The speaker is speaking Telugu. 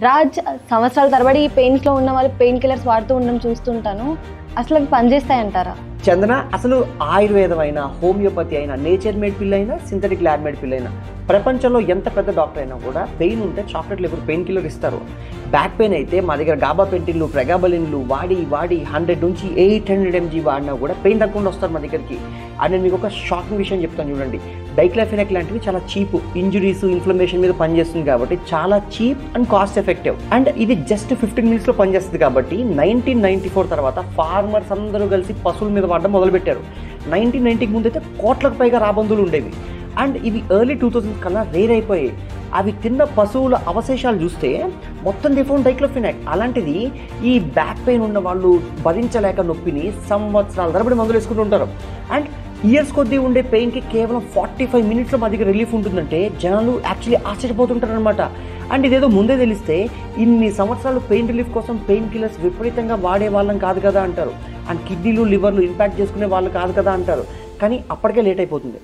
రాజ్ సంవత్సరాల తరబడి ఈ పెయిన్స్లో ఉన్న వాళ్ళు పెయిన్ కిల్లర్స్ వాడుతూ ఉండడం చూస్తుంటాను. అసలు అవి పనిచేస్తాయంటారా? చందన, అసలు ఆయుర్వేదం అయినా, హోమియోపతి అయినా, నేచర్ మేడ్ పిల్ అయినా, సింథటిక్ ల్యాబ్ మేడ్ పిల్ అయినా, ప్రపంచంలో ఎంత పెద్ద డాక్టర్ అయినా కూడా పెయిన్ ఉంటే చాక్లెట్లు ఎప్పుడు పెయిన్ కిల్లర్ ఇస్తారు. బ్యాక్ పెయిన్ అయితే మా దగ్గర గాబాపెంటిన్లు, ప్రెగాబలిన్లు వాడి 100 నుంచి 800 mg వాడినా కూడా పెయిన్ తగ్గకుండా వస్తారు మా దగ్గరికి. అండ్ నేను మీకు ఒక షాకింగ్ విషయం చెప్తాను చూడండి. డైక్లోఫెనాక్ లాంటివి చాలా చీప్, ఇంజురీస్, ఇన్ఫ్లమేషన్ మీద పనిచేస్తుంది కాబట్టి చాలా cheap and cost effective. And ఇది జస్ట్ 15 minutesలో పనిచేస్తుంది కాబట్టి 1994 తర్వాత ఫార్మర్స్ అందరూ కలిసి పశువుల మీద వాడడం మొదలుపెట్టారు. 1990కి ముందు అయితే కోట్లకు పైగా రాబందులు ఉండేవి. అండ్ ఇవి ఎర్లీ 2000s కన్నా రేర్ అయిపోయాయి. అవి తిన్న పశువుల అవశేషాలు చూస్తే మొత్తం డిఫౌండ్ డైక్లోఫెనాక్. అలాంటిది ఈ బ్యాక్ పెయిన్ ఉన్న వాళ్ళు భరించలేక నొప్పిని సంవత్సరాల తరబడి మందులు వేసుకుంటూ ఉంటారు. అండ్ ఇయర్స్ కొద్దీ ఉండే పెయిన్కి కేవలం 45 minutesలో మా దగ్గర రిలీఫ్ ఉంటుందంటే జనాలు యాక్చువల్లీ ఆశ్చర్యపోతుంటారు అనమాట. అండ్ ఇదేదో ముందే తెలిస్తే ఇన్ని సంవత్సరాలు పెయిన్ రిలీఫ్ కోసం పెయిన్ కిల్లర్స్ విపరీతంగా వాడే వాళ్ళం కాదు కదా అంటారు. అండ్ కిడ్నీలు, లివర్లు ఇంపాక్ట్ చేసుకునే వాళ్ళు కాదు కదా అంటారు. కానీ అప్పటికే లేట్ అయిపోతుంది.